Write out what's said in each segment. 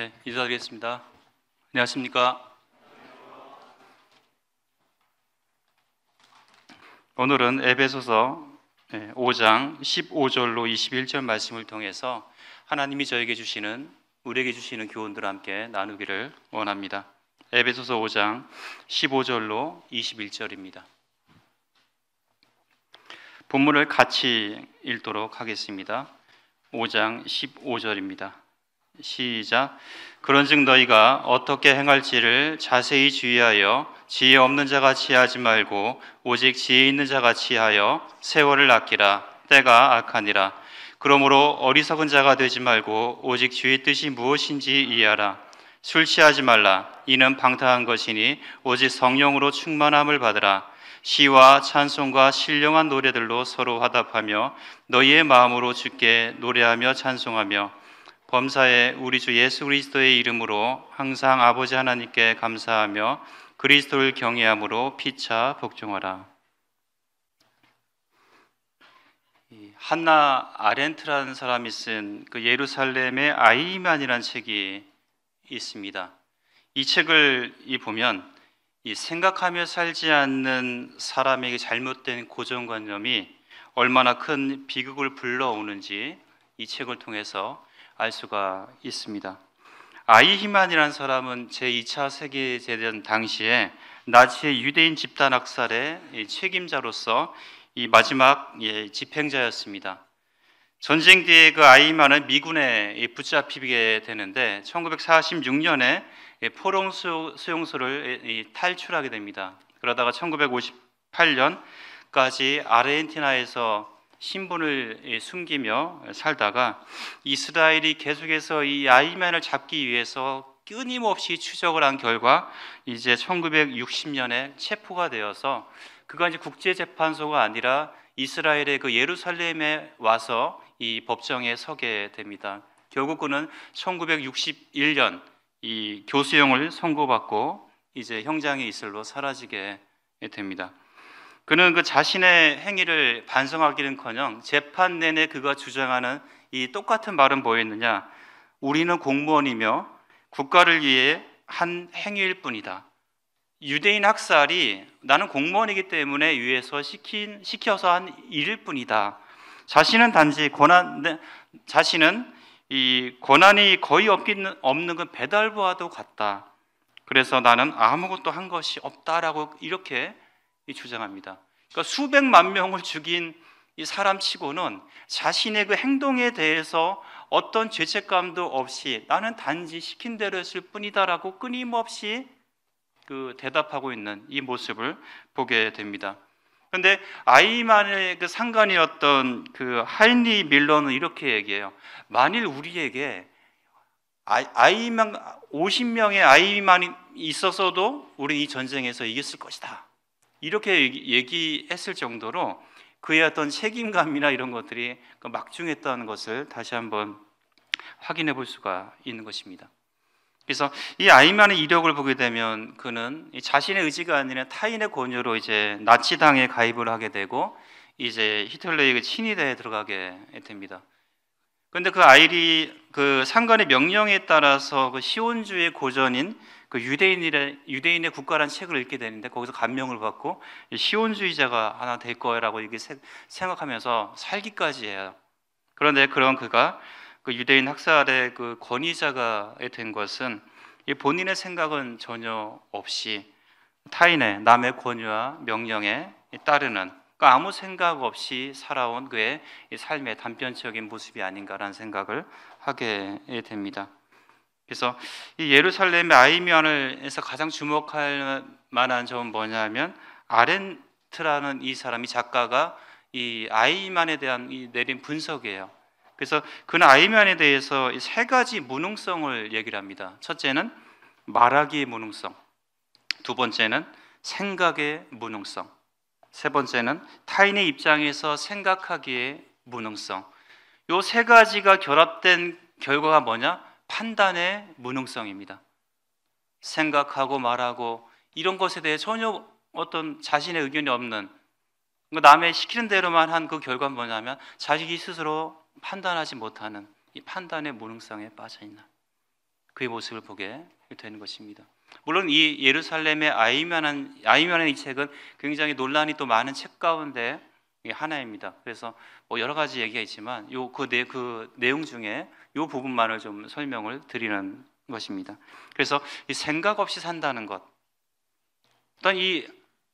네, 인사드리겠습니다. 안녕하십니까? 오늘은 에베소서 5장 15절로 21절 말씀을 통해서 하나님이 우리에게 주시는 교훈들을 함께 나누기를 원합니다. 에베소서 5장 15절로 21절입니다. 본문을 같이 읽도록 하겠습니다. 5장 15절입니다. 시작. 그런즉 너희가 어떻게 행할지를 자세히 주의하여 지혜 없는 자같이 하지 말고 오직 지혜 있는 자같이 하여 세월을 아끼라. 때가 악하니라. 그러므로 어리석은 자가 되지 말고 오직 주의 뜻이 무엇인지 이해하라. 술 취하지 말라. 이는 방탕한 것이니 오직 성령으로 충만함을 받으라. 시와 찬송과 신령한 노래들로 서로 화답하며 너희의 마음으로 주께 노래하며 찬송하며 범사에 우리 주 예수 그리스도의 이름으로 항상 아버지 하나님께 감사하며 그리스도를 경외함으로 피차 복종하라. 한나 아렌트라는 사람이 쓴 그 예루살렘의 아이만이라는 책이 있습니다. 이 책을 보면 생각하며 살지 않는 사람에게 잘못된 고정관념이 얼마나 큰 비극을 불러오는지 이 책을 통해서 알 수가 있습니다. 아이히만이라는 사람은 제2차 세계대전 당시에 나치의 유대인 집단 학살의 책임자로서 이 마지막 집행자였습니다. 전쟁 뒤에 그 아이히만은 미군에 붙잡히게 되는데 1946년에 포롱 수용소를 탈출하게 됩니다. 그러다가 1958년까지 아르헨티나에서 신분을 숨기며 살다가 이스라엘이 계속해서 이 아이만을 잡기 위해서 끊임없이 추적을 한 결과 이제 1960년에 체포가 되어서 그가 이제 국제재판소가 아니라 이스라엘의 그 예루살렘에 와서 이 법정에 서게 됩니다. 결국 그는 1961년 이 교수형을 선고받고 이제 형장의 이슬로 사라지게 됩니다. 그는 그 자신의 행위를 반성하기는커녕 재판 내내 그가 주장하는 이 똑같은 말은 뭐였느냐? 우리는 공무원이며 국가를 위해 한 행위일 뿐이다. 유대인 학살이 나는 공무원이기 때문에 위해서 시켜서 한 일일 뿐이다. 자신은 단지 자신은 이 권한이 거의 없는 그 배달부와도 같다. 그래서 나는 아무것도 한 것이 없다라고 이렇게 주장합니다. 그러니까 수백만 명을 죽인 이 사람치고는 자신의 그 행동에 대해서 어떤 죄책감도 없이 나는 단지 시킨 대로 했을 뿐이다라고 끊임없이 그 대답하고 있는 이 모습을 보게 됩니다. 그런데 아이만의 그 상관이었던 그 하인리 밀러는 이렇게 얘기해요. 만일 우리에게 50명의 아이만이 있었어도 우리 이 전쟁에서 이겼을 것이다. 이렇게 얘기했을 정도로 그의 어떤 책임감이나 이런 것들이 막중했다는 것을 다시 한번 확인해 볼 수가 있는 것입니다. 그래서 이 아이만의 이력을 보게 되면 그는 자신의 의지가 아니라 타인의 권유로 이제 나치당에 가입을 하게 되고 이제 히틀러의 친위대에 들어가게 됩니다. 그런데 그 상관의 명령에 따라서 그 시온주의 고전인 그 유대인의 국가라는 책을 읽게 되는데 거기서 감명을 받고 시온주의자가 하나 될 거라고 이렇게 생각하면서 살기까지 해요. 그런데 그가 그 유대인 학살의 그 권위자가 된 것은 본인의 생각은 전혀 없이 남의 권유와 명령에 따르는 아무 생각 없이 살아온 그의 삶의 단편적인 모습이 아닌가라는 생각을 하게 됩니다. 그래서 이 예루살렘의 아이만에서 가장 주목할 만한 점은 뭐냐면 아렌트라는 이 작가가 이 아이만에 대한 내린 분석이에요. 그래서 그는 아이만에 대해서 세 가지 무능성을 얘기를 합니다. 첫째는 말하기의 무능성, 두 번째는 생각의 무능성, 세 번째는 타인의 입장에서 생각하기의 무능성. 이 세 가지가 결합된 결과가 뭐냐? 판단의 무능성입니다. 생각하고 말하고 이런 것에 대해 전혀 어떤 자신의 의견이 없는, 남의 시키는 대로만 한 그 결과는 뭐냐면 자식이 스스로 판단하지 못하는 이 판단의 무능성에 빠져 있는. 그의 모습을 보게 되는 것입니다. 물론 이 예루살렘의 아이면한 이 책은 굉장히 논란이 또 많은 책 가운데 하나입니다. 그래서 뭐 여러 가지 얘기가 있지만 그 내용 중에 이 부분만을 좀 설명을 드리는 것입니다. 그래서 이 생각 없이 산다는 것, 어떤 이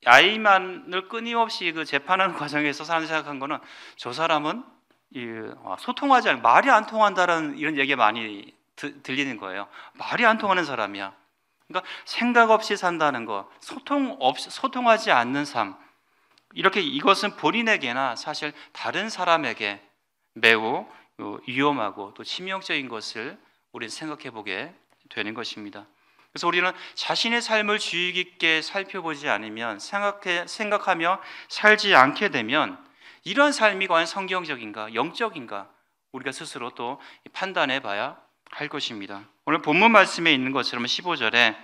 아이만을 끊임없이 그 재판하는 과정에서 사람들이 생각한 거는 저 사람은 소통하지 않고 말이 안 통한다는 이런 얘기가 많이 들리는 거예요. 말이 안 통하는 사람이야. 그러니까 생각 없이 산다는 것, 소통하지 않는 삶, 이렇게 이것은 본인에게나 사실 다른 사람에게 매우 위험하고 또 치명적인 것을 우리는 생각해 보게 되는 것입니다. 그래서 우리는 자신의 삶을 주의 깊게 살펴보지 않으면 생각하며 살지 않게 되면 이런 삶이 과연 성경적인가, 영적인가 우리가 스스로 또 판단해 봐야 할 것입니다. 오늘 본문 말씀에 있는 것처럼 15절에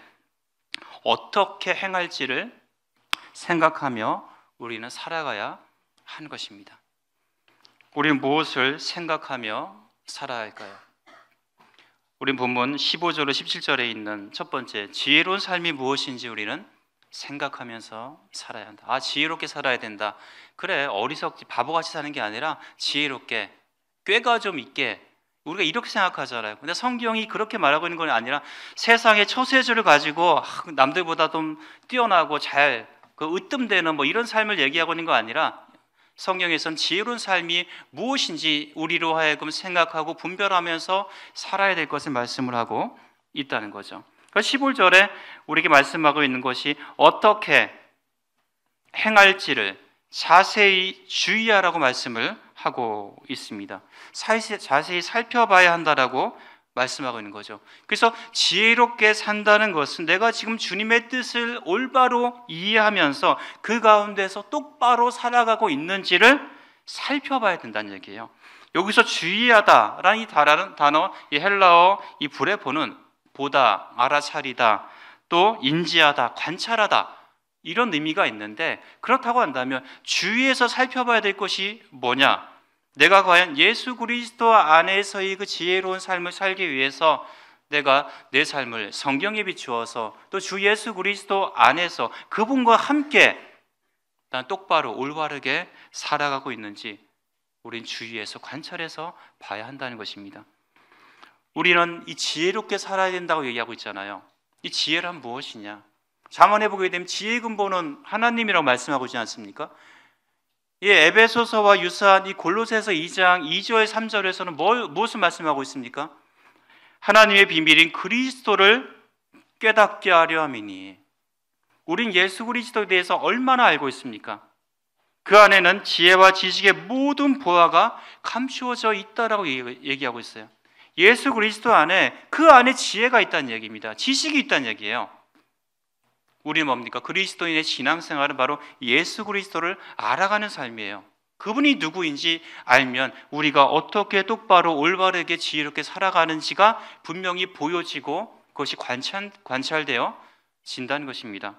어떻게 행할지를 생각하며 우리는 살아가야 하는 것입니다. 우리는 무엇을 생각하며 살아야 할까요? 우리 본문 15절로 17절에 있는 첫 번째, 지혜로운 삶이 무엇인지 우리는 생각하면서 살아야 한다. 지혜롭게 살아야 된다. 그래, 어리석지 바보같이 사는 게 아니라 지혜롭게, 꾀가 좀 있게, 우리가 이렇게 생각하잖아요. 근데 성경이 그렇게 말하고 있는 건 아니라 세상의 처세술을 가지고 남들보다 좀 뛰어나고 잘 으뜸되는 뭐 이런 삶을 얘기하고 있는 거 아니라 성경에서는 지혜로운 삶이 무엇인지 우리로 하여금 생각하고 분별하면서 살아야 될 것을 말씀을 하고 있다는 거죠. 15절에 우리에게 말씀하고 있는 것이 어떻게 행할지를 자세히 주의하라고 말씀을 하고 있습니다. 자세히 살펴봐야 한다라고 말씀하고 있는 거죠. 그래서 지혜롭게 산다는 것은 내가 지금 주님의 뜻을 올바로 이해하면서 그 가운데서 똑바로 살아가고 있는지를 살펴봐야 된다는 얘기예요. 여기서 주의하다라는 이 단어, 이 헬라어 이 브레포는 보다, 알아차리다, 또 인지하다, 관찰하다 이런 의미가 있는데, 그렇다고 한다면 주위에서 살펴봐야 될 것이 뭐냐? 내가 과연 예수 그리스도 안에서의 그 지혜로운 삶을 살기 위해서 내가 내 삶을 성경에 비추어서 또 주 예수 그리스도 안에서 그분과 함께 난 똑바로 올바르게 살아가고 있는지 우린 주위에서 관찰해서 봐야 한다는 것입니다. 우리는 이 지혜롭게 살아야 된다고 얘기하고 있잖아요. 이 지혜란 무엇이냐? 잠언에 보게 되면 지혜의 근본은 하나님이라고 말씀하고 있지 않습니까? 이 에베소서와 유사한 이 골로새서 2장 2절 3절에서는 무엇을 말씀하고 있습니까? 하나님의 비밀인 그리스도를 깨닫게 하려 함이니. 우린 예수 그리스도에 대해서 얼마나 알고 있습니까? 그 안에는 지혜와 지식의 모든 보화가 감추어져 있다라고 얘기하고 있어요. 예수 그리스도 안에 그 안에 지혜가 있다는 얘기입니다. 지식이 있다는 얘기예요. 우리는 뭡니까? 그리스도인의 신앙생활은 바로 예수 그리스도를 알아가는 삶이에요. 그분이 누구인지 알면 우리가 어떻게 똑바로 올바르게 지혜롭게 살아가는지가 분명히 보여지고 그것이 관찰되어 진다는 것입니다.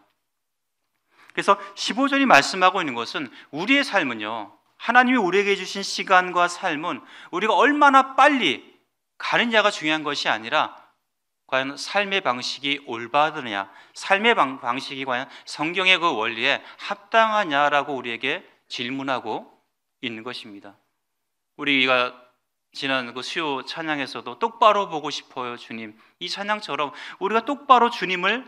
그래서 15절이 말씀하고 있는 것은 우리의 삶은요, 하나님이 우리에게 주신 시간과 삶은 우리가 얼마나 빨리 가느냐가 중요한 것이 아니라 과연 삶의 방식이 올바르냐, 삶의 방식이 과연 성경의 그 원리에 합당하냐라고 우리에게 질문하고 있는 것입니다. 우리가 지난 그 수요 찬양에서도 똑바로 보고 싶어요 주님, 이 찬양처럼 우리가 똑바로 주님을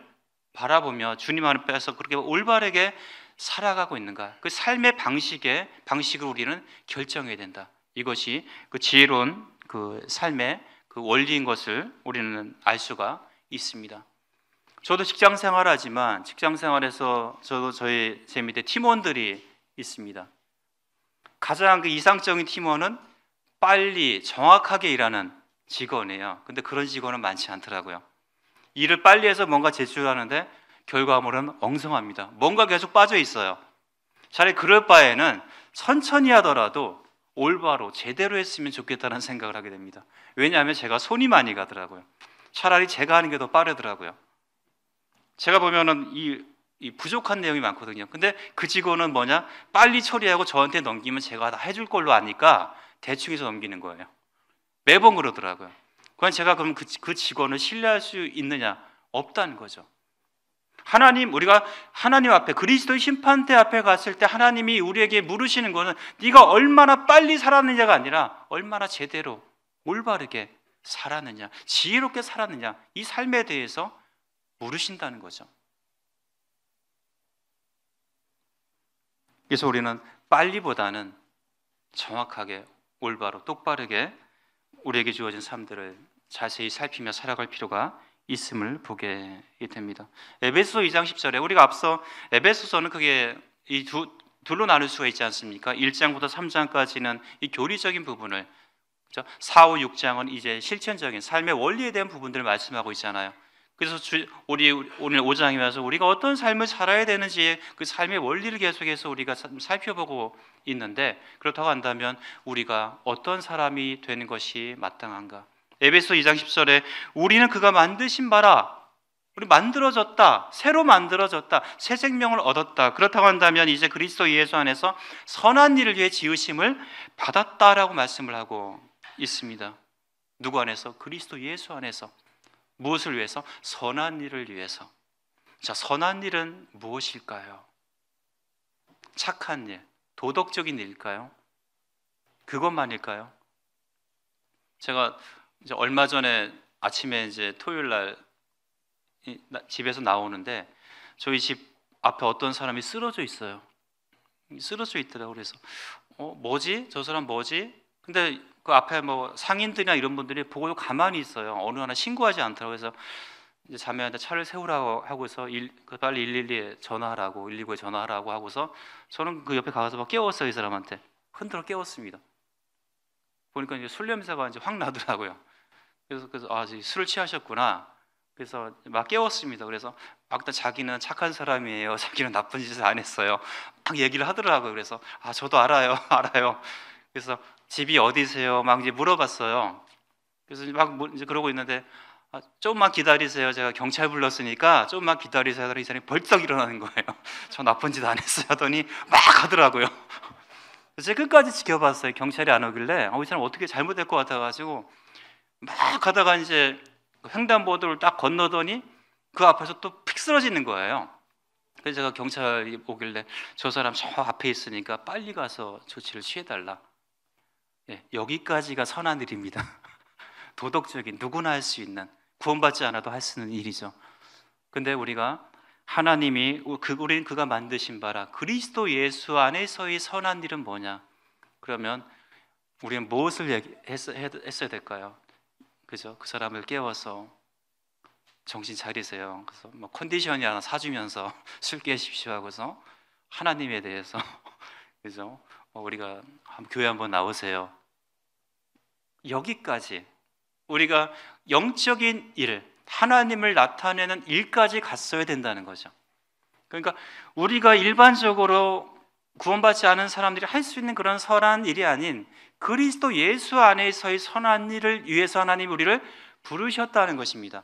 바라보며 주님 앞에서 그렇게 올바르게 살아가고 있는가, 그 삶의 방식을 우리는 결정해야 된다. 이것이 그 지혜로운 그 삶의 그 원리인 것을 우리는 알 수가 있습니다. 저도 직장 생활하지만 직장 생활에서 제 밑에 팀원들이 있습니다. 가장 그 이상적인 팀원은 빨리 정확하게 일하는 직원이에요. 근데 그런 직원은 많지 않더라고요. 일을 빨리 해서 뭔가 제출하는데 결과물은 엉성합니다. 뭔가 계속 빠져 있어요. 차라리 그럴 바에는 천천히 하더라도 올바로 제대로 했으면 좋겠다는 생각을 하게 됩니다. 왜냐하면 제가 손이 많이 가더라고요. 차라리 제가 하는 게 더 빠르더라고요. 제가 보면은 이 부족한 내용이 많거든요. 근데 그 직원은 뭐냐? 빨리 처리하고 저한테 넘기면 제가 다 해줄 걸로 아니까 대충 해서 넘기는 거예요. 매번 그러더라고요. 그건 제가 그럼 그 직원을 신뢰할 수 있느냐? 없다는 거죠. 하나님, 우리가 하나님 앞에, 그리스도의 심판대 앞에 갔을 때 하나님이 우리에게 물으시는 거는 네가 얼마나 빨리 살았느냐가 아니라 얼마나 제대로 올바르게 살았느냐, 지혜롭게 살았느냐, 이 삶에 대해서 물으신다는 거죠. 그래서 우리는 빨리보다는 정확하게, 올바로, 똑바르게 우리에게 주어진 삶들을 자세히 살피며 살아갈 필요가 있음을 보게 됩니다. 에베소서 2장 10절에 우리가 앞서 에베소서는 그게 이 둘로 나눌 수가 있지 않습니까? 1장부터 3장까지는 이 교리적인 부분을, 4, 5, 6장은 이제 실천적인 삶의 원리에 대한 부분들을 말씀하고 있잖아요. 그래서 우리 오늘 5장에 와서 우리가 어떤 삶을 살아야 되는지 그 삶의 원리를 계속해서 우리가 살펴보고 있는데, 그렇다고 한다면 우리가 어떤 사람이 되는 것이 마땅한가? 에베소 2장 10절에 우리는 그가 만드신 바라, 우리 만들어졌다, 새로 만들어졌다, 새 생명을 얻었다. 그렇다고 한다면 이제 그리스도 예수 안에서 선한 일을 위해 지으심을 받았다라고 말씀을 하고 있습니다. 누구 안에서? 그리스도 예수 안에서. 무엇을 위해서? 선한 일을 위해서. 자, 선한 일은 무엇일까요? 착한 일, 도덕적인 일일까요? 그것만일까요? 제가 이제 얼마 전에 아침에 이제 토요일 날 집에서 나오는데 저희 집 앞에 어떤 사람이 쓰러져 있어요. 쓰러져 있더라고요. 그래서 뭐지? 저 사람 뭐지? 근데 그 앞에 뭐 상인들이나 이런 분들이 보고 가만히 있어요. 어느 하나 신고하지 않더라고요. 그래서 이제 자매한테 차를 세우라고 하고서 빨리 112에 전화하라고, 119에 전화하라고 하고서 저는 그 옆에 가서 막 깨웠어요. 이 사람한테 흔들어 깨웠습니다. 보니까 이제 술 냄새가 이제 확 나더라고요. 그래서 술을 취하셨구나. 그래서 막 깨웠습니다. 그래서 일단 자기는 착한 사람이에요. 자기는 나쁜 짓을 안 했어요. 막 얘기를 하더라고요. 그래서 저도 알아요. 그래서 집이 어디세요? 막 이제 물어봤어요. 그래서 막 이제 그러고 있는데 조금만 기다리세요. 제가 경찰 불렀으니까 조금만 기다리세요. 하더니 이 사람이 벌떡 일어나는 거예요. 저 나쁜 짓 안 했어요. 하더니 막 하더라고요. 그래서 제가 끝까지 지켜봤어요. 경찰이 안 오길래 이 사람 어떻게 잘못될 것 같아가지고 막 가다가 이제 횡단보도를 딱 건너더니 그 앞에서 또 픽 쓰러지는 거예요. 그래서 제가 경찰이 오길래 저 사람 저 앞에 있으니까 빨리 가서 조치를 취해달라. 여기까지가 선한 일입니다. 도덕적인, 누구나 할 수 있는, 구원받지 않아도 할 수 있는 일이죠. 근데 우리가 하나님이 우리는 그가 만드신 바라 그리스도 예수 안에서의 선한 일은 뭐냐? 그러면 우리는 무엇을 했어야 될까요? 그죠? 그 사람을 깨워서 정신 차리세요. 그래서 뭐 컨디션이 하나 사주면서 술 깨십시오 하고서 하나님에 대해서 그죠? 우리가 교회 한번 나오세요. 여기까지 우리가 영적인 일, 하나님을 나타내는 일까지 갔어야 된다는 거죠. 그러니까 우리가 일반적으로 구원받지 않은 사람들이 할 수 있는 그런 선한 일이 아닌 그리스도 예수 안에서의 선한 일을 위해서 하나님 우리를 부르셨다는 것입니다.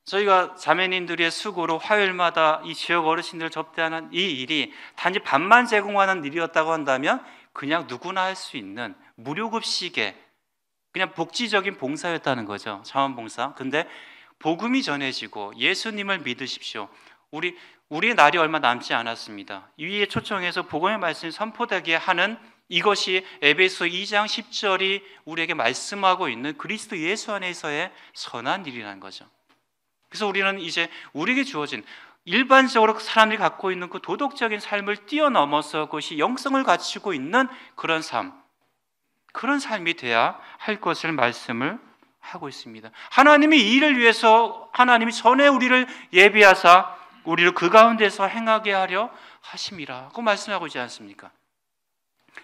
저희가 자매님들의 수고로 화요일마다 이 지역 어르신들을 접대하는 이 일이 단지 밥만 제공하는 일이었다고 한다면 그냥 누구나 할 수 있는 무료급식의 그냥 복지적인 봉사였다는 거죠. 자원봉사. 근데 복음이 전해지고 예수님을 믿으십시오. 우리의 날이 얼마 남지 않았습니다. 위에 초청해서 복음의 말씀이 선포되게 하는 이것이 에베소 2장 10절이 우리에게 말씀하고 있는 그리스도 예수 안에서의 선한 일이라는 거죠. 그래서 우리는 이제 우리에게 주어진 일반적으로 사람들이 갖고 있는 그 도덕적인 삶을 뛰어넘어서 그것이 영성을 갖추고 있는 그런 삶, 그런 삶이 돼야 할 것을 말씀을 하고 있습니다. 하나님이 이 일을 위해서 하나님이 전에 우리를 예비하사 우리를 그 가운데서 행하게 하려 하심이라고 말씀하고 있지 않습니까?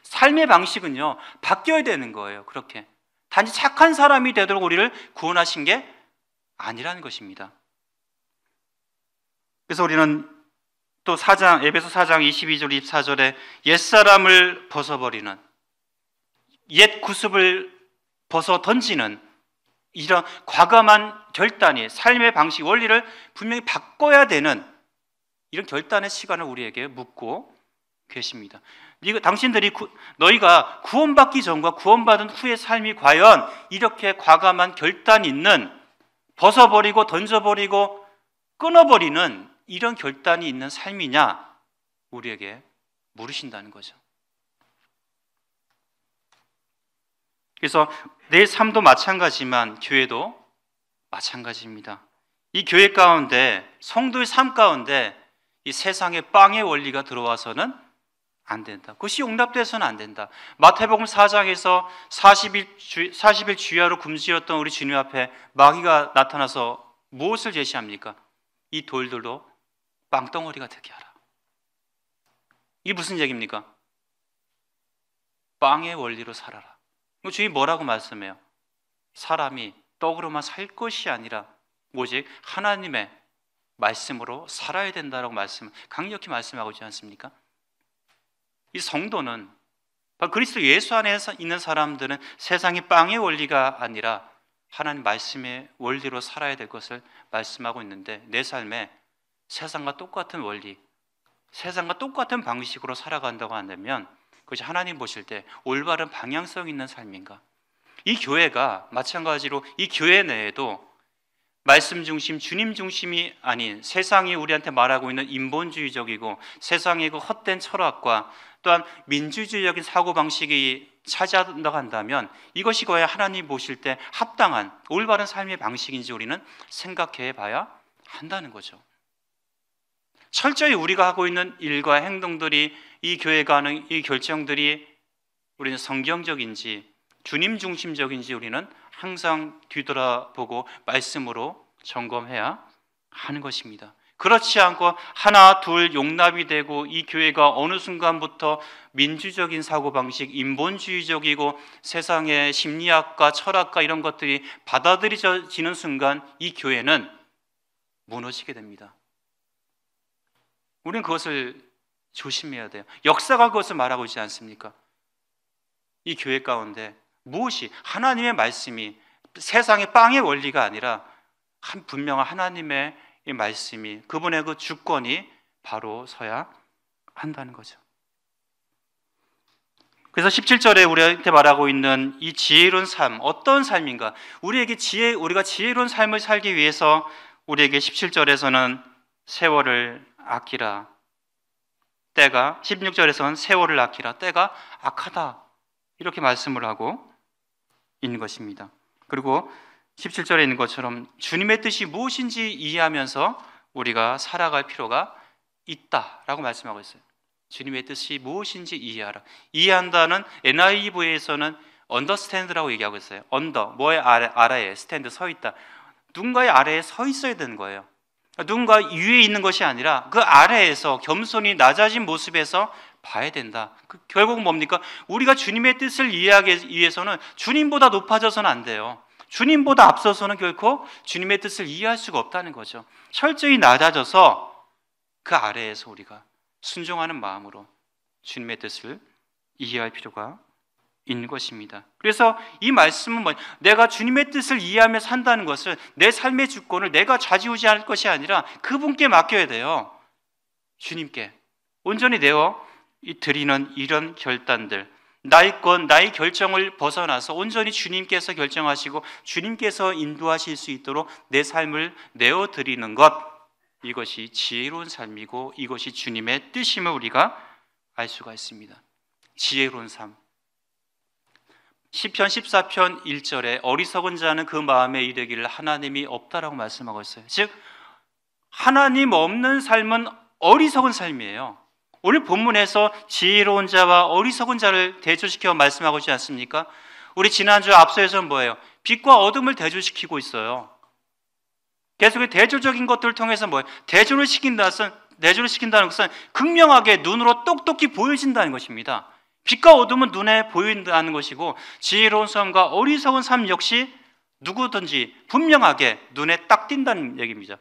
삶의 방식은요 바뀌어야 되는 거예요. 그렇게 단지 착한 사람이 되도록 우리를 구원하신 게 아니라는 것입니다. 그래서 우리는 또 에베소 4장 22절 24절에 옛사람을 벗어버리는, 옛 구습을 벗어 던지는 이런 과감한 결단이, 삶의 방식, 원리를 분명히 바꿔야 되는 이런 결단의 시간을 우리에게 묻고 계십니다. 너희가 구원받기 전과 구원받은 후의 삶이 과연 이렇게 과감한 결단 있는, 벗어버리고 던져버리고 끊어버리는 이런 결단이 있는 삶이냐, 우리에게 물으신다는 거죠. 그래서 내 삶도 마찬가지지만 교회도 마찬가지입니다. 이 교회 가운데, 성도의 삶 가운데 이 세상의 빵의 원리가 들어와서는 안 된다. 그것이 용납돼서는 안 된다. 마태복음 4장에서 40일 주야로 굶주렸던 우리 주님 앞에 마귀가 나타나서 무엇을 제시합니까? 이 돌들로 빵덩어리가 되게 하라. 이게 무슨 얘기입니까? 빵의 원리로 살아라. 주님 뭐라고 말씀해요? 사람이 떡으로만 살 것이 아니라 오직 하나님의 말씀으로 살아야 된다라고 강력히 말씀하고 있지 않습니까? 이 성도는, 그리스도 예수 안에 있는 사람들은 세상의 빵의 원리가 아니라 하나님 말씀의 원리로 살아야 될 것을 말씀하고 있는데, 내 삶에 세상과 똑같은 원리, 세상과 똑같은 방식으로 살아간다고 한다면 그것이 하나님 보실 때 올바른 방향성 있는 삶인가? 이 교회가 마찬가지로 이 교회 내에도 말씀 중심, 주님 중심이 아닌 세상이 우리한테 말하고 있는 인본주의적이고 세상의 그 헛된 철학과 또한 민주주의적인 사고방식이 차지한다고 한다면 이것이 과연 하나님 보실 때 합당한 올바른 삶의 방식인지 우리는 생각해 봐야 한다는 거죠. 철저히 우리가 하고 있는 일과 행동들이, 이 교회가 하는 이 결정들이 우리는 성경적인지 주님 중심적인지 우리는 항상 뒤돌아보고 말씀으로 점검해야 하는 것입니다. 그렇지 않고 하나 둘 용납이 되고 이 교회가 어느 순간부터 민주적인 사고방식, 인본주의적이고 세상의 심리학과 철학과 이런 것들이 받아들여지는 순간 이 교회는 무너지게 됩니다. 우리는 그것을 조심해야 돼요. 역사가 그것을 말하고 있지 않습니까? 이 교회 가운데 무엇이, 하나님의 말씀이 세상의 빵의 원리가 아니라 한 분명한 하나님의 이 말씀이, 그분의 그 주권이 바로 서야 한다는 거죠. 그래서 17절에 우리한테 말하고 있는 이 지혜로운 삶, 어떤 삶인가? 우리가 지혜로운 삶을 살기 위해서 우리에게 17절에서는 세월을 아끼라, 때가, 16절에서는 세월을 아끼라, 때가 악하다, 이렇게 말씀을 하고 있는 것입니다. 그리고 17절에 있는 것처럼 주님의 뜻이 무엇인지 이해하면서 우리가 살아갈 필요가 있다라고 말씀하고 있어요. 주님의 뜻이 무엇인지 이해하라. 이해한다는 NIV에서는 understand라고 얘기하고 있어요. under, 뭐의 아래에, stand, 서 있다. 누군가의 아래에 서 있어야 되는 거예요. 누군가 위에 있는 것이 아니라 그 아래에서 겸손히 낮아진 모습에서 봐야 된다. 결국은 뭡니까? 우리가 주님의 뜻을 이해하기 위해서는 주님보다 높아져서는 안 돼요. 주님보다 앞서서는 결코 주님의 뜻을 이해할 수가 없다는 거죠. 철저히 낮아져서 그 아래에서 우리가 순종하는 마음으로 주님의 뜻을 이해할 필요가 있는 것입니다. 그래서 이 말씀은 내가 주님의 뜻을 이해하며 산다는 것을, 내 삶의 주권을 내가 좌지우지할 것이 아니라 그분께 맡겨야 돼요. 주님께 온전히 내어 드리는 이런 결단들, 나의 결정을 벗어나서 온전히 주님께서 결정하시고 주님께서 인도하실 수 있도록 내 삶을 내어드리는 것, 이것이 지혜로운 삶이고 이것이 주님의 뜻임을 우리가 알 수가 있습니다. 지혜로운 삶. 시편 14편 1절에 어리석은 자는 그 마음에 이르기를 하나님이 없다라고 말씀하고 있어요. 즉 하나님 없는 삶은 어리석은 삶이에요. 오늘 본문에서 지혜로운 자와 어리석은 자를 대조시켜 말씀하고 있지 않습니까? 우리 지난주 앞서에서는 뭐예요? 빛과 어둠을 대조시키고 있어요. 계속 대조적인 것들을 통해서 뭐예요? 대조를 시킨다는 것은 극명하게 눈으로 똑똑히 보여진다는 것입니다. 빛과 어둠은 눈에 보인다는 것이고 지혜로운 삶과 어리석은 삶 역시 누구든지 분명하게 눈에 딱 띈다는 얘기입니다.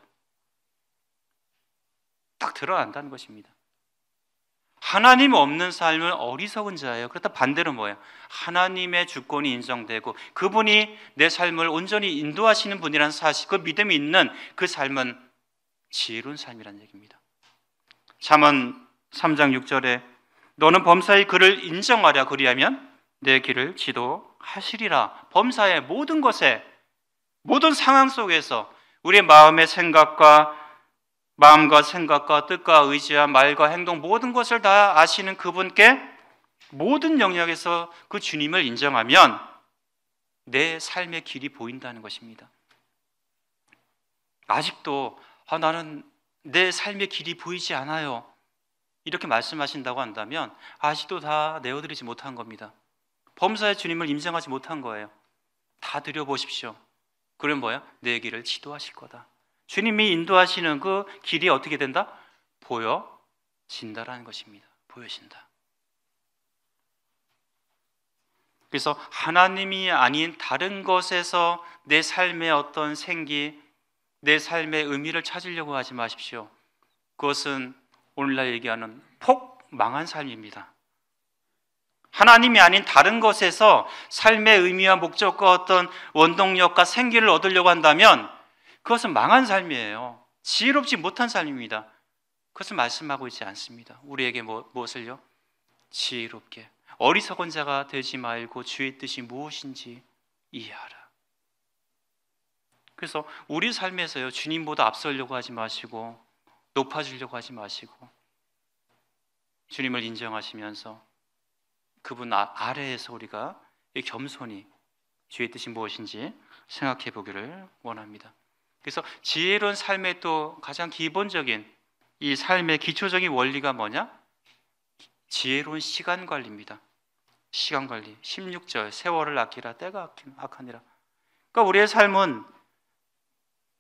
딱 드러난다는 것입니다. 하나님 없는 삶은 어리석은 자예요. 그렇다 반대로 뭐예요? 하나님의 주권이 인정되고 그분이 내 삶을 온전히 인도하시는 분이라는 사실, 그 믿음이 있는 그 삶은 지혜로운 삶이라는 얘기입니다. 잠언 3장 6절에 너는 범사의 그를 인정하랴. 그리하면 내 길을 지도하시리라. 범사의 모든 것에, 모든 상황 속에서 우리의 마음과 생각과 뜻과 의지와 말과 행동 모든 것을 다 아시는 그분께 모든 영역에서 그 주님을 인정하면 내 삶의 길이 보인다는 것입니다. 아직도 나는 내 삶의 길이 보이지 않아요, 이렇게 말씀하신다고 한다면 아직도 다 내어드리지 못한 겁니다. 범사의 주님을 인정하지 못한 거예요. 다 드려보십시오. 그럼 뭐야? 내 길을 지도하실 거다. 주님이 인도하시는 그 길이 어떻게 된다? 보여진다라는 것입니다. 보여진다. 그래서 하나님이 아닌 다른 것에서 내 삶의 어떤 생기, 내 삶의 의미를 찾으려고 하지 마십시오. 그것은 오늘날 얘기하는 폭망한 삶입니다. 하나님이 아닌 다른 것에서 삶의 의미와 목적과 어떤 원동력과 생기를 얻으려고 한다면 그것은 망한 삶이에요. 지혜롭지 못한 삶입니다. 그것을 말씀하고 있지 않습니다. 우리에게 무엇을요? 지혜롭게 어리석은 자가 되지 말고 주의 뜻이 무엇인지 이해하라. 그래서 우리 삶에서요, 주님보다 앞서려고 하지 마시고 높아지려고 하지 마시고 주님을 인정하시면서 그분 아래에서 우리가 겸손히 주의 뜻이 무엇인지 생각해 보기를 원합니다. 그래서 지혜로운 삶의 또 가장 기본적인 이 삶의 기초적인 원리가 뭐냐? 지혜로운 시간 관리입니다. 시간 관리. 16절 세월을 아끼라 때가 악하니라. 그러니까 우리의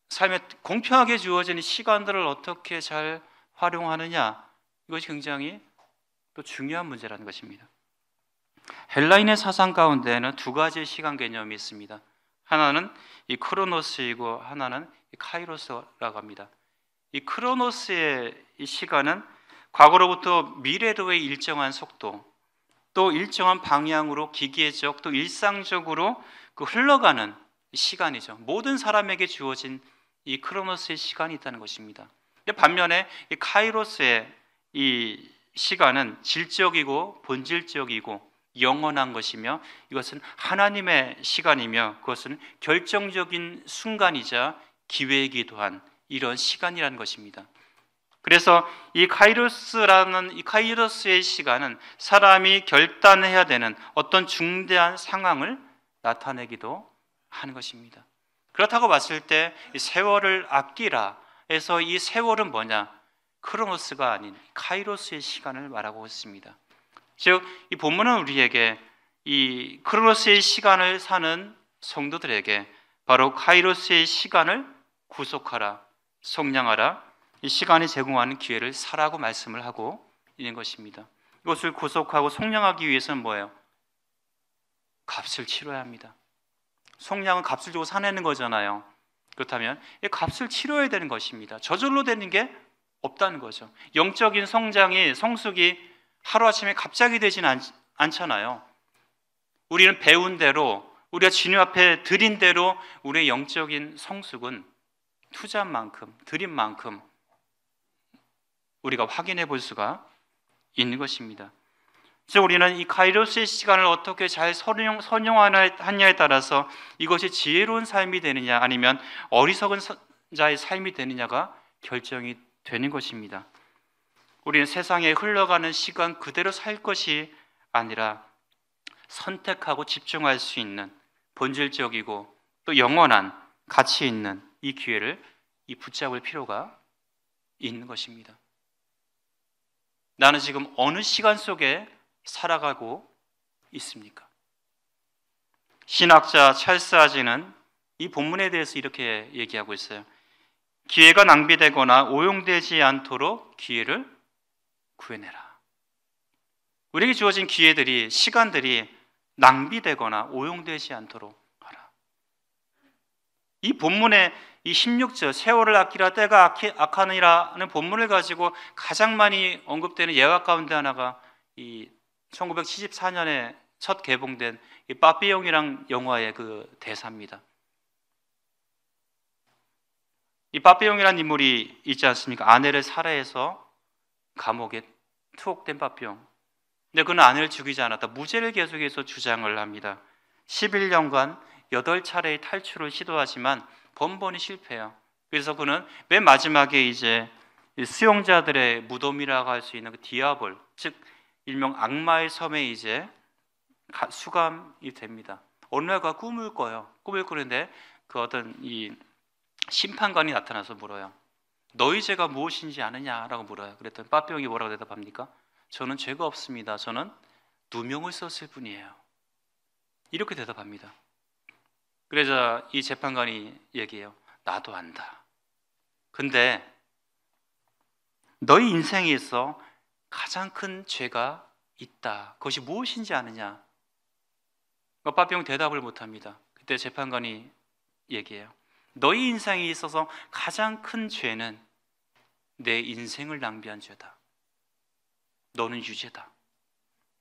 삶에 공평하게 주어진 시간들을 어떻게 잘 활용하느냐, 이것이 굉장히 또 중요한 문제라는 것입니다. 헬라인의 사상 가운데에는 두 가지의 시간 개념이 있습니다. 하나는 이 크로노스이고 하나는 이 카이로스라고 합니다. 이 크로노스의 이 시간은 과거로부터 미래로의 일정한 속도, 또 일정한 방향으로 기계적 또 일상적으로 그 흘러가는 시간이죠. 모든 사람에게 주어진 이 크로노스의 시간이 있다는 것입니다. 반면에 이 카이로스의 이 시간은 질적이고 본질적이고 영원한 것이며 이것은 하나님의 시간이며 그것은 결정적인 순간이자 기회이기도 한 이런 시간이라는 것입니다. 그래서 이 카이로스의 시간은 사람이 결단해야 되는 어떤 중대한 상황을 나타내기도 하는 것입니다. 그렇다고 봤을 때 세월을 아끼라 해서 이 세월은 뭐냐? 크로노스가 아닌 카이로스의 시간을 말하고 있습니다. 즉, 이 본문은 우리에게 이 크로노스의 시간을 사는 성도들에게 바로 카이로스의 시간을 구속하라, 속량하라, 이 시간이 제공하는 기회를 사라고 말씀을 하고 있는 것입니다. 이것을 구속하고 속량하기 위해서는 뭐예요? 값을 치러야 합니다. 속량은 값을 주고 사내는 거잖아요. 그렇다면 이 값을 치러야 되는 것입니다. 저절로 되는 게 없다는 거죠. 영적인 성숙이 하루아침에 갑자기 되지는 않잖아요. 우리는 배운 대로, 우리가 주님 앞에 드린 대로 우리의 영적인 성숙은 투자한 만큼, 드린 만큼 우리가 확인해 볼 수가 있는 것입니다. 즉 우리는 이 카이로스의 시간을 어떻게 잘 선용하느냐에 따라서 이것이 지혜로운 삶이 되느냐 아니면 어리석은 자의 삶이 되느냐가 결정이 되는 것입니다. 우리는 세상에 흘러가는 시간 그대로 살 것이 아니라 선택하고 집중할 수 있는 본질적이고 또 영원한 가치 있는 이 기회를 붙잡을 필요가 있는 것입니다. 나는 지금 어느 시간 속에 살아가고 있습니까? 신학자 찰스 하지는 이 본문에 대해서 이렇게 얘기하고 있어요. 기회가 낭비되거나 오용되지 않도록 기회를 구해내라. 우리에게 주어진 기회들이, 시간들이 낭비되거나 오용되지 않도록 하라. 이 본문의 이 16절 세월을 아끼라 때가 악하니라는 본문을 가지고 가장 많이 언급되는 예화 가운데 하나가 이 1974년에 첫 개봉된 이 빠삐용이란 영화의 그 대사입니다. 이 빠삐용이라는 인물이 있지 않습니까? 아내를 살해해서 감옥에 투옥된 빠삐용. 근데 그는 아내를 죽이지 않았다. 무죄를 계속해서 주장을 합니다. 11년간 8차례의 탈출을 시도하지만 번번이 실패해요. 그래서 그는 맨 마지막에 이제 수용자들의 무덤이라고 할 수 있는 그 디아볼, 즉 일명 악마의 섬에 이제 수감이 됩니다. 어느 날과 꿈을 꿔요. 꿈을 꾸는데 그 어떤 이 심판관이 나타나서 물어요. 너희 죄가 무엇인지 아느냐라고 물어요. 그랬더니 빠병이 뭐라고 대답합니까? 저는 죄가 없습니다. 저는 누명을 썼을 뿐이에요. 이렇게 대답합니다. 그래서 이 재판관이 얘기해요. 나도 안다. 근데 너희 인생에 있어 가장 큰 죄가 있다. 그것이 무엇인지 아느냐? 빠병 대답을 못합니다. 그때 재판관이 얘기해요. 너희 인생에 있어서 가장 큰 죄는 내 인생을 낭비한 죄다. 너는 유죄다.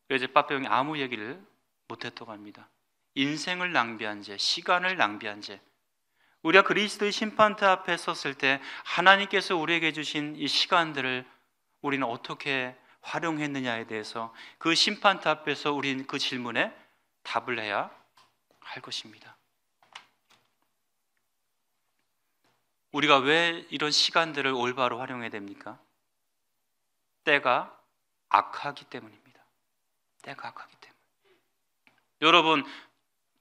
그래서 빠병이 아무 얘기를 못했다고 합니다. 인생을 낭비한 죄, 시간을 낭비한 죄. 우리가 그리스도의 심판대 앞에 섰을 때 하나님께서 우리에게 주신 이 시간들을 우리는 어떻게 활용했느냐에 대해서 그 심판대 앞에서 우리는 그 질문에 답을 해야 할 것입니다. 우리가 왜 이런 시간들을 올바로 활용해야 됩니까? 때가 악하기 때문입니다. 때가 악하기 때문에. 여러분,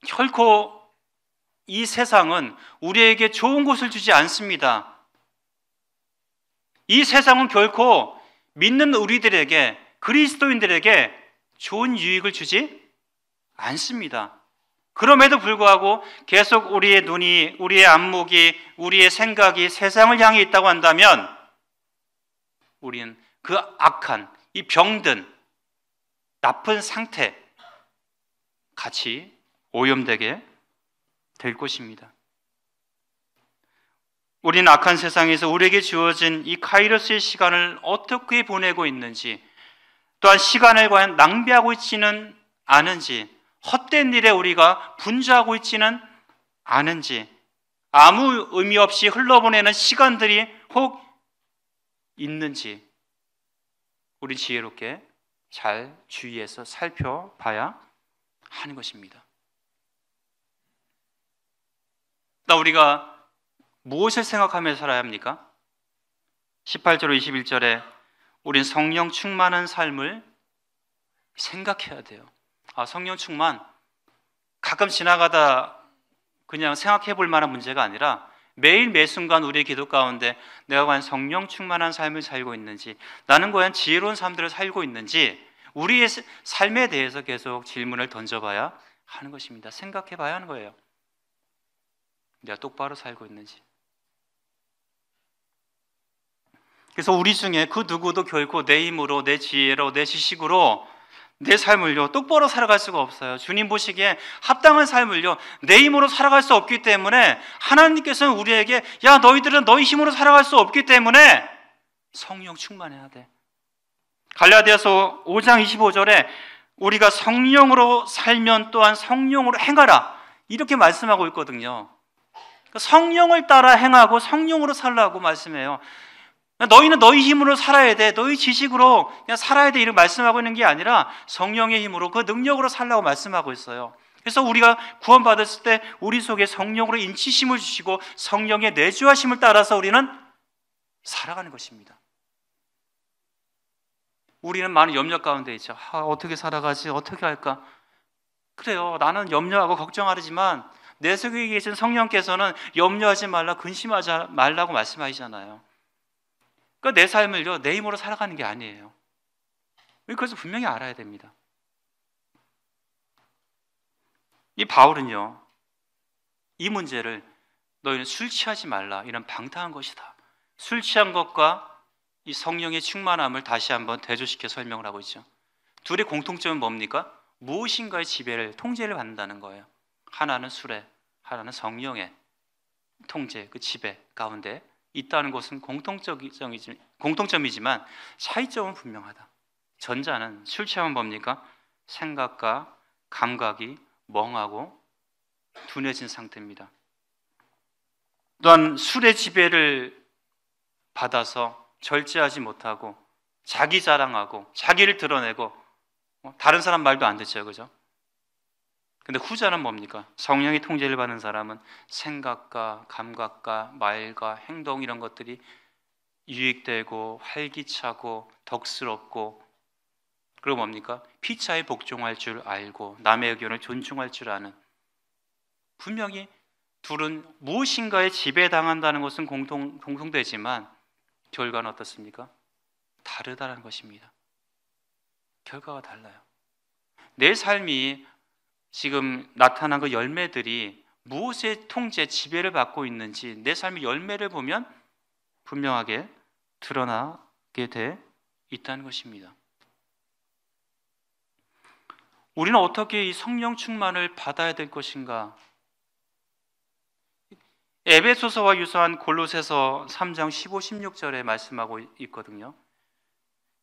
결코 이 세상은 우리에게 좋은 것을 주지 않습니다. 이 세상은 결코 믿는 우리들에게, 그리스도인들에게 좋은 유익을 주지 않습니다. 그럼에도 불구하고 계속 우리의 눈이, 우리의 안목이, 우리의 생각이 세상을 향해 있다고 한다면 우리는 그 악한, 이 병든 나쁜 상태 같이 오염되게 될 것입니다. 우리는 악한 세상에서 우리에게 주어진 이 카이로스의 시간을 어떻게 보내고 있는지, 또한 시간을 과연 낭비하고 있지는 않은지, 헛된 일에 우리가 분주하고 있지는 않은지, 아무 의미 없이 흘러보내는 시간들이 혹 있는지 우리 지혜롭게 잘 주의해서 살펴봐야 하는 것입니다. 우리가 무엇을 생각하며 살아야 합니까? 18절 21절에 우린 성령 충만한 삶을 생각해야 돼요. 성령 충만, 가끔 지나가다 그냥 생각해 볼 만한 문제가 아니라 매일 매순간 우리의 기도 가운데 내가 과연 성령 충만한 삶을 살고 있는지, 나는 과연 지혜로운 삶들을 살고 있는지 우리의 삶에 대해서 계속 질문을 던져봐야 하는 것입니다. 생각해 봐야 하는 거예요. 내가 똑바로 살고 있는지. 그래서 우리 중에 그 누구도 결코 내 힘으로, 내 지혜로, 내 지식으로 내 삶을요 똑바로 살아갈 수가 없어요. 주님 보시기에 합당한 삶을요 내 힘으로 살아갈 수 없기 때문에 하나님께서는 우리에게 야, 너희들은 너희 힘으로 살아갈 수 없기 때문에 성령 충만해야 돼. 갈라디아서 5장 25절에 우리가 성령으로 살면 또한 성령으로 행하라, 이렇게 말씀하고 있거든요. 성령을 따라 행하고 성령으로 살라고 말씀해요. 너희는 너희 힘으로 살아야 돼, 너희 지식으로 그냥 살아야 돼, 이렇게 말씀하고 있는 게 아니라 성령의 힘으로, 그 능력으로 살라고 말씀하고 있어요. 그래서 우리가 구원받았을 때 우리 속에 성령으로 인치심을 주시고 성령의 내주하심을 따라서 우리는 살아가는 것입니다. 우리는 많은 염려 가운데 있죠. 어떻게 살아가지? 어떻게 할까? 그래요. 나는 염려하고 걱정하지만 내 속에 계신 성령께서는 염려하지 말라, 근심하지 말라고 말씀하시잖아요. 그러니까 내 삶을요 내 힘으로 살아가는 게 아니에요. 그래서 분명히 알아야 됩니다. 이 바울은요 이 문제를 너희는 술 취하지 말라, 이런 방탕한 것이다, 술 취한 것과 이 성령의 충만함을 다시 한번 대조시켜 설명을 하고 있죠. 둘의 공통점은 뭡니까? 무엇인가의 지배를, 통제를 받는다는 거예요. 하나는 술에, 하나는 성령의 통제, 그 지배 가운데 있다는 것은 공통점이지만 차이점은 분명하다. 전자는 술 취하면 뭡니까? 생각과 감각이 멍하고 둔해진 상태입니다. 또한 술의 지배를 받아서 절제하지 못하고 자기 자랑하고 자기를 드러내고 다른 사람 말도 안 듣죠, 그죠? 근데 후자는 뭡니까? 성령의 통제를 받는 사람은 생각과 감각과 말과 행동 이런 것들이 유익되고 활기차고 덕스럽고, 그리고 뭡니까? 피차에 복종할 줄 알고 남의 의견을 존중할 줄 아는. 분명히 둘은 무엇인가에 지배당한다는 것은 공통되지만 결과는 어떻습니까? 다르다는 것입니다. 결과가 달라요. 내 삶이 지금 나타난 그 열매들이 무엇의 통제, 지배를 받고 있는지 내 삶의 열매를 보면 분명하게 드러나게 돼 있다는 것입니다. 우리는 어떻게 이 성령 충만을 받아야 될 것인가? 에베소서와 유사한 골로새서 3장 15, 16절에 말씀하고 있거든요.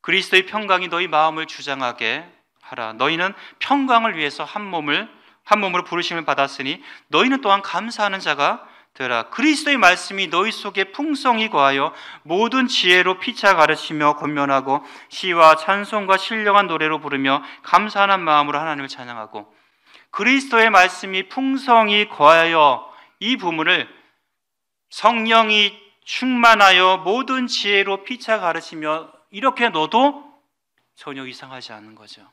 그리스도의 평강이 너희 마음을 주장하게 하라. 너희는 평강을 위해서 한 몸으로 부르심을 받았으니 너희는 또한 감사하는 자가 되라. 그리스도의 말씀이 너희 속에 풍성히 거하여 모든 지혜로 피차 가르치며 권면하고 시와 찬송과 신령한 노래로 부르며 감사하는 마음으로 하나님을 찬양하고. 그리스도의 말씀이 풍성히 거하여, 이 부분을 성령이 충만하여 모든 지혜로 피차 가르치며 이렇게 넣어도 전혀 이상하지 않는 거죠.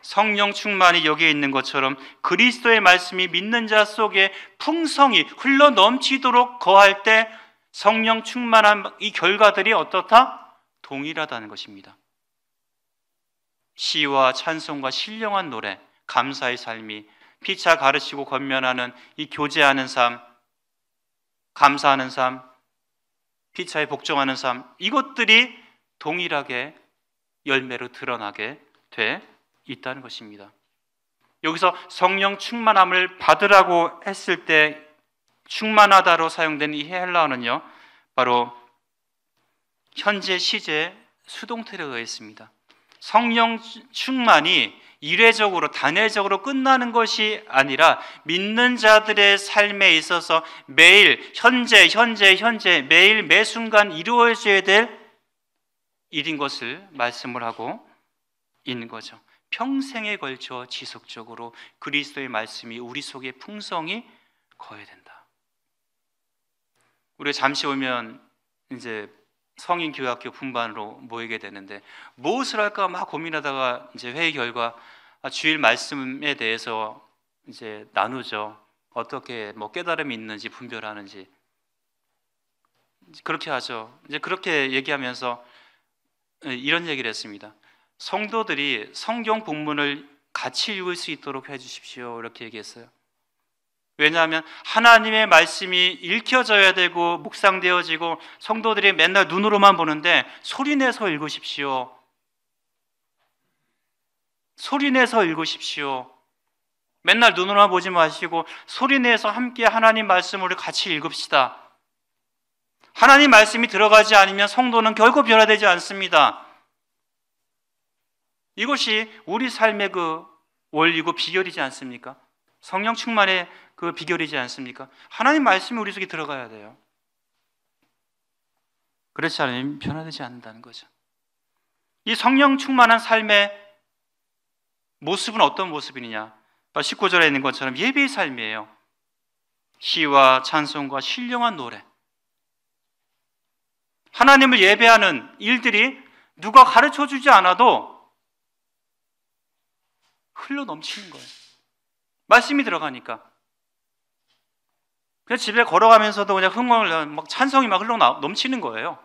성령 충만이 여기에 있는 것처럼 그리스도의 말씀이 믿는 자 속에 풍성히 흘러 넘치도록 거할 때 성령 충만한 이 결과들이 어떻다? 동일하다는 것입니다. 시와 찬송과 신령한 노래, 감사의 삶이 피차 가르치고 권면하는 이 교제하는 삶, 감사하는 삶, 피차에 복종하는 삶, 이것들이 동일하게 열매로 드러나게 돼 있다는 것입니다. 여기서 성령 충만함을 받으라고 했을 때 충만하다로 사용된 이 헬라어는요, 바로 현재 시제 수동태로 되어 있습니다. 성령 충만이 이례적으로 단회적으로 끝나는 것이 아니라 믿는 자들의 삶에 있어서 매일 현재 매일 매 순간 이루어져야 될 일인 것을 말씀을 하고 있는 거죠. 평생에 걸쳐 지속적으로 그리스도의 말씀이 우리 속에 풍성히 거해야 된다. 우리가 잠시 오면 이제 성인교회학교 분반으로 모이게 되는데 무엇을 할까 막 고민하다가 이제 회의 결과 주일 말씀에 대해서 이제 나누죠. 어떻게 깨달음이 있는지 분별하는지 그렇게 하죠. 이제 그렇게 얘기하면서 이런 얘기를 했습니다. 성도들이 성경 본문을 같이 읽을 수 있도록 해주십시오. 이렇게 얘기했어요. 왜냐하면 하나님의 말씀이 읽혀져야 되고 묵상되어지고 성도들이 맨날 눈으로만 보는데 소리내서 읽으십시오. 소리내서 읽으십시오. 맨날 눈으로만 보지 마시고 소리내서 함께 하나님 말씀을 같이 읽읍시다. 하나님 말씀이 들어가지 않으면 성도는 결코 변화되지 않습니다. 이것이 우리 삶의 그 원리고 비결이지 않습니까? 성령 충만의 그 비결이지 않습니까? 하나님 말씀이 우리 속에 들어가야 돼요. 그렇지 않으면 변화되지 않는다는 거죠. 이 성령 충만한 삶의 모습은 어떤 모습이냐? 19절에 있는 것처럼 예배의 삶이에요. 시와 찬송과 신령한 노래. 하나님을 예배하는 일들이 누가 가르쳐주지 않아도 흘러 넘치는 거예요. 말씀이 들어가니까. 그냥 집에 걸어가면서도 그냥 흥얼 막 찬송이 막 흘러 넘치는 거예요.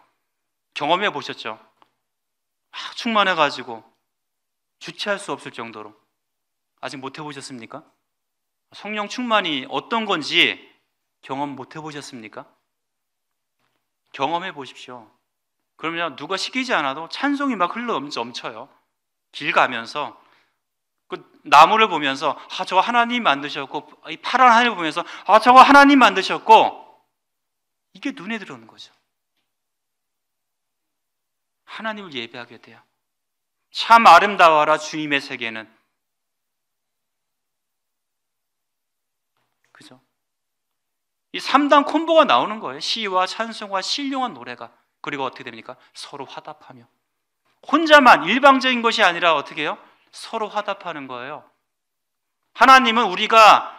경험해 보셨죠? 막 충만해가지고 주체할 수 없을 정도로. 아직 못 해보셨습니까? 성령 충만이 어떤 건지 경험 못 해보셨습니까? 경험해 보십시오. 그러면 누가 시키지 않아도 찬송이 막 흘러 넘쳐요. 길 가면서 그 나무를 보면서 저거 하나님 만드셨고, 이 파란 하늘을 보면서 저거 하나님 만드셨고, 이게 눈에 들어오는 거죠. 하나님을 예배하게 돼요. 참 아름다워라 주님의 세계는. 그죠? 이 3단 콤보가 나오는 거예요. 시와 찬송과 신령한 노래가. 그리고 어떻게 됩니까? 서로 화답하며. 혼자만 일방적인 것이 아니라 어떻게 해요? 서로 화답하는 거예요. 하나님은 우리가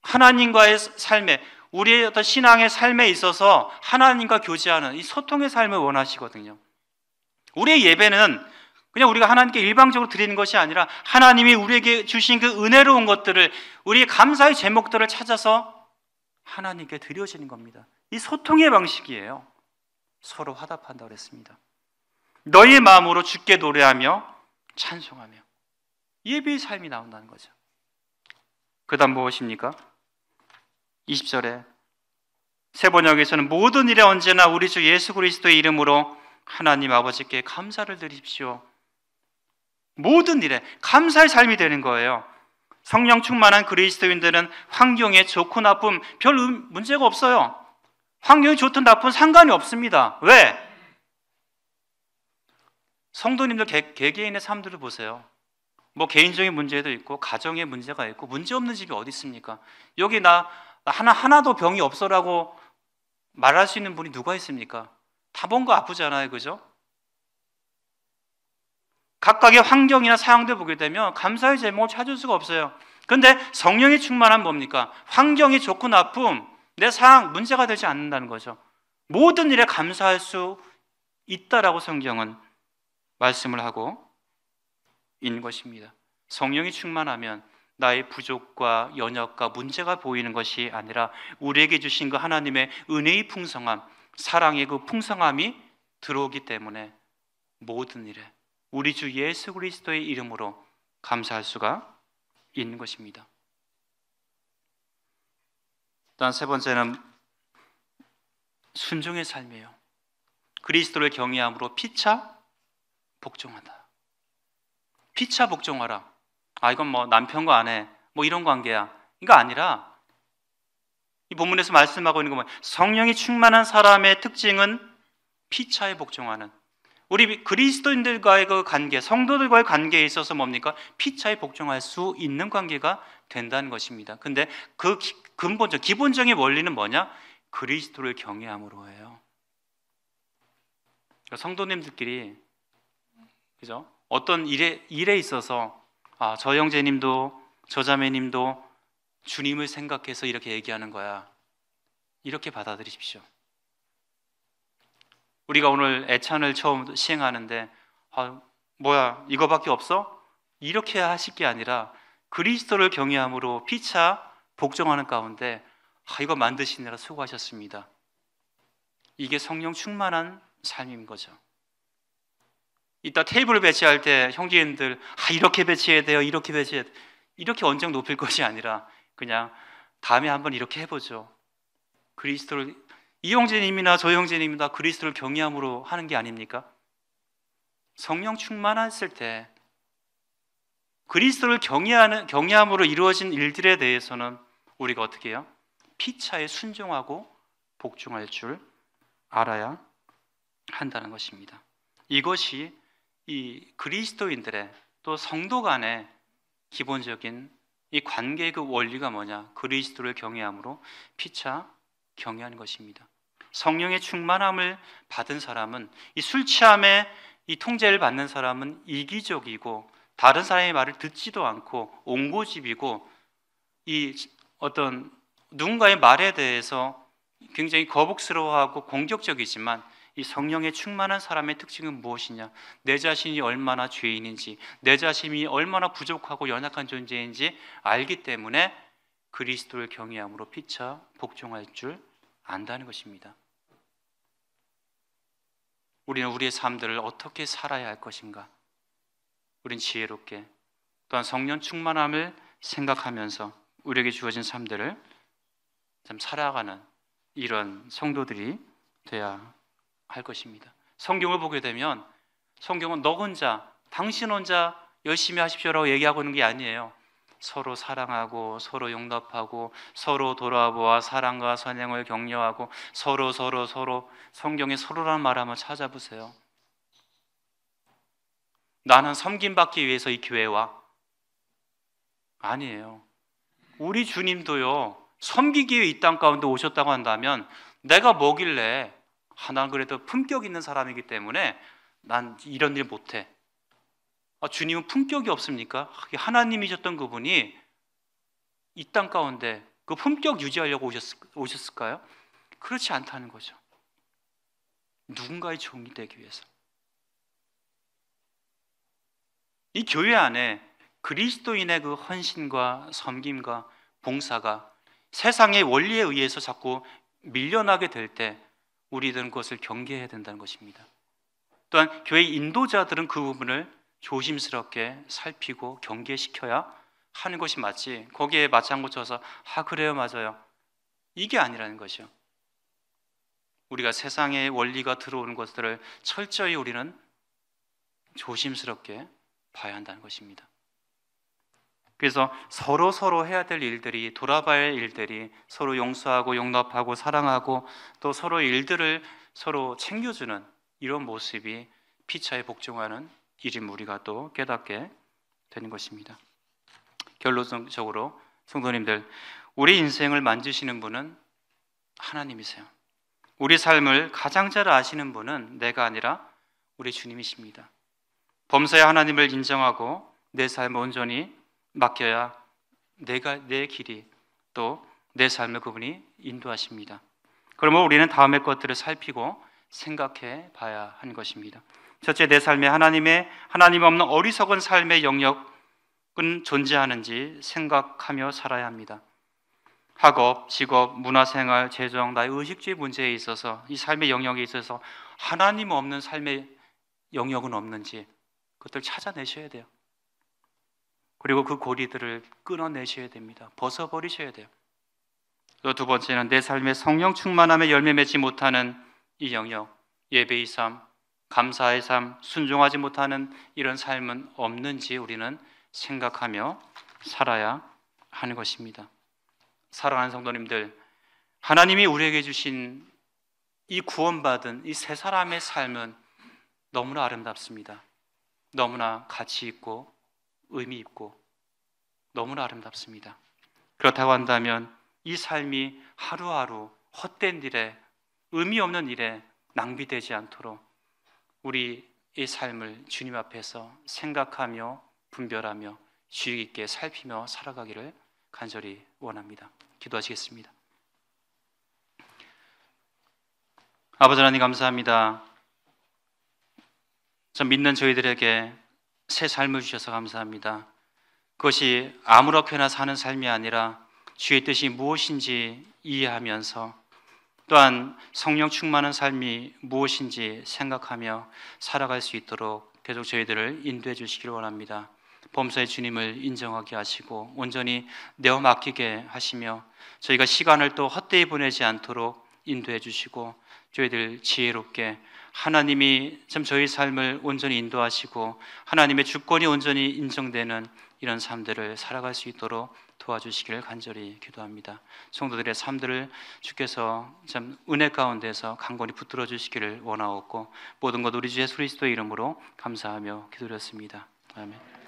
하나님과의 삶에, 우리의 어떤 신앙의 삶에 있어서 하나님과 교제하는 이 소통의 삶을 원하시거든요. 우리의 예배는 그냥 우리가 하나님께 일방적으로 드리는 것이 아니라 하나님이 우리에게 주신 그 은혜로운 것들을, 우리의 감사의 제목들을 찾아서 하나님께 드려지는 겁니다. 이 소통의 방식이에요. 서로 화답한다고 그랬습니다. 너희의 마음으로 주께 노래하며 찬송하며, 예배의 삶이 나온다는 거죠. 그 다음 무엇입니까? 20절에 세번역에서는 모든 일에 언제나 우리 주 예수 그리스도의 이름으로 하나님 아버지께 감사를 드립시오. 모든 일에 감사의 삶이 되는 거예요. 성령 충만한 그리스도인들은 환경에 좋고 나쁨 별 문제가 없어요. 환경이 좋든 나쁜 상관이 없습니다. 왜? 성도님들 개개인의 삶들을 보세요. 뭐 개인적인 문제도 있고 가정의 문제가 있고 문제 없는 집이 어디 있습니까? 여기 나 하나도 병이 없어라고 말할 수 있는 분이 누가 있습니까? 다 뭔가 아프잖아요, 그죠? 각각의 환경이나 상황들 보게 되면 감사의 제목을 찾을 수가 없어요. 그런데 성령이 충만한 뭡니까? 환경이 좋고 나쁨, 내 상황, 문제가 되지 않는다는 거죠. 모든 일에 감사할 수 있다라고 성경은 말씀을 하고 있는 것입니다. 성령이 충만하면 나의 부족과 연약과 문제가 보이는 것이 아니라 우리에게 주신 그 하나님의 은혜의 풍성함, 사랑의 그 풍성함이 들어오기 때문에 모든 일에 우리 주 예수 그리스도의 이름으로 감사할 수가 있는 것입니다. 또한 세 번째는 순종의 삶이에요. 그리스도를 경외함으로 피차 복종한다. 피차 복종하라. 이건 뭐 남편과 아내 뭐 이런 관계야. 이거 아니라 이 본문에서 말씀하고 있는 건 뭐예요? 성령이 충만한 사람의 특징은 피차에 복종하는, 우리 그리스도인들과의 그 관계, 성도들과의 관계에 있어서 뭡니까? 피차에 복종할 수 있는 관계가 된다는 것입니다. 근데 그 근본적, 기본적인 원리는 뭐냐? 그리스도를 경외함으로 해요. 성도님들끼리, 그죠? 어떤 일에 있어서 저 형제님도 저 자매님도 주님을 생각해서 이렇게 얘기하는 거야. 이렇게 받아들이십시오. 우리가 오늘 애찬을 처음 시행하는데 뭐야 이거밖에 없어? 이렇게 하실 게 아니라 그리스도를 경외함으로 피차 복종하는 가운데 이거 만드시느라 수고하셨습니다. 이게 성령 충만한 삶인 거죠. 이따 테이블을 배치할 때 형제님들 이렇게 배치해야 돼요, 이렇게 배치해야 돼요, 이렇게 언정 높일 것이 아니라 그냥 다음에 한번 이렇게 해보죠. 그리스도를, 이 형제님이나 저 형제님이 다 그리스도를 경외함으로 하는 게 아닙니까? 성령 충만했을 때 그리스도를 경외함으로 이루어진 일들에 대해서는 우리가 어떻게 해요? 피차에 순종하고 복종할 줄 알아야 한다는 것입니다. 이것이 이 그리스도인들의 또 성도 간의 기본적인 이 관계의 그 원리가 뭐냐? 그리스도를 경외함으로 피차 경외하는 것입니다. 성령의 충만함을 받은 사람은, 이 술 취함에 이 통제를 받는 사람은 이기적이고 다른 사람의 말을 듣지도 않고 옹고집이고 이 어떤 누군가의 말에 대해서 굉장히 거북스러워하고 공격적이지만, 이 성령의 충만한 사람의 특징은 무엇이냐? 내 자신이 얼마나 죄인인지, 내 자신이 얼마나 부족하고 연약한 존재인지 알기 때문에 그리스도를 경외함으로 피차 복종할 줄 안다는 것입니다. 우리는 우리의 삶들을 어떻게 살아야 할 것인가? 우린 지혜롭게, 또한 성령 충만함을 생각하면서 우리에게 주어진 삶들을 참 살아가는 이런 성도들이 돼야 할 것입니다. 성경을 보게 되면 성경은 너 혼자, 당신 혼자 열심히 하십시오라고 얘기하고 있는 게 아니에요. 서로 사랑하고 서로 용납하고 서로 돌아보아 사랑과 선행을 격려하고 서로 성경에 서로라는 말 한번 찾아보세요. 나는 섬김받기 위해서 이 교회에 와? 아니에요. 우리 주님도요, 섬기기 위해 이 땅 가운데 오셨다고 한다면 내가 뭐길래 난 그래도 품격 있는 사람이기 때문에 난 이런 일 못해. 주님은 품격이 없습니까? 하나님이셨던 그분이 이 땅 가운데 그 품격 유지하려고 오셨을까요? 그렇지 않다는 거죠. 누군가의 종이 되기 위해서. 이 교회 안에 그리스도인의 그 헌신과 섬김과 봉사가 세상의 원리에 의해서 자꾸 밀려나게 될 때 우리들은 그것을 경계해야 된다는 것입니다. 또한 교회 인도자들은 그 부분을 조심스럽게 살피고 경계시켜야 하는 것이 맞지, 거기에 맞장구 쳐서 그래요, 맞아요, 이게 아니라는 것이요. 우리가 세상의 원리가 들어오는 것들을 철저히 우리는 조심스럽게 봐야 한다는 것입니다. 그래서 서로 해야 될 일들이, 돌아봐야 할 일들이, 서로 용서하고 용납하고 사랑하고 또 서로의 일들을 서로 챙겨주는 이런 모습이 피차에 복종하는 일임 우리가 또 깨닫게 되는 것입니다. 결론적으로 성도님들, 우리 인생을 만지시는 분은 하나님이세요. 우리 삶을 가장 잘 아시는 분은 내가 아니라 우리 주님이십니다. 범사에 하나님을 인정하고 내 삶을 온전히 맡겨야 내 길이 또 내 삶을 그분이 인도하십니다. 그러면 우리는 다음의 것들을 살피고 생각해 봐야 하는 것입니다. 첫째, 내 삶에 하나님 없는 어리석은 삶의 영역은 존재하는지 생각하며 살아야 합니다. 학업, 직업, 문화생활, 재정, 나의 의식주의 문제에 있어서, 이 삶의 영역에 있어서 하나님 없는 삶의 영역은 없는지 그것들 찾아내셔야 돼요. 그리고 그 고리들을 끊어내셔야 됩니다. 벗어버리셔야 돼요. 또 두 번째는 내 삶의 성령 충만함에 열매 맺지 못하는 이 영역, 예배의 삶, 감사의 삶, 순종하지 못하는 이런 삶은 없는지 우리는 생각하며 살아야 하는 것입니다. 사랑하는 성도님들, 하나님이 우리에게 주신 이 구원받은 이 세 사람의 삶은 너무나 아름답습니다. 너무나 가치 있고 의미 있고 너무나 아름답습니다. 그렇다고 한다면 이 삶이 하루하루 헛된 일에, 의미 없는 일에 낭비되지 않도록 우리의 삶을 주님 앞에서 생각하며 분별하며 주의 있게 살피며 살아가기를 간절히 원합니다. 기도하시겠습니다. 아버지 하나님, 감사합니다. 저 믿는 저희들에게 새 삶을 주셔서 감사합니다. 그것이 아무렇게나 사는 삶이 아니라 주의 뜻이 무엇인지 이해하면서, 또한 성령 충만한 삶이 무엇인지 생각하며 살아갈 수 있도록 계속 저희들을 인도해 주시기를 원합니다. 범사의 주님을 인정하게 하시고 온전히 내어 맡기게 하시며 저희가 시간을 또 헛되이 보내지 않도록 인도해 주시고, 저희들 지혜롭게 하나님이 참 저희 삶을 온전히 인도하시고 하나님의 주권이 온전히 인정되는 이런 삶들을 살아갈 수 있도록 도와주시기를 간절히 기도합니다. 성도들의 삶들을 주께서 참 은혜 가운데서 강건히 붙들어 주시기를 원하옵고, 모든 것 우리 주 예수 그리스도의 이름으로 감사하며 기도드렸습니다. 아멘.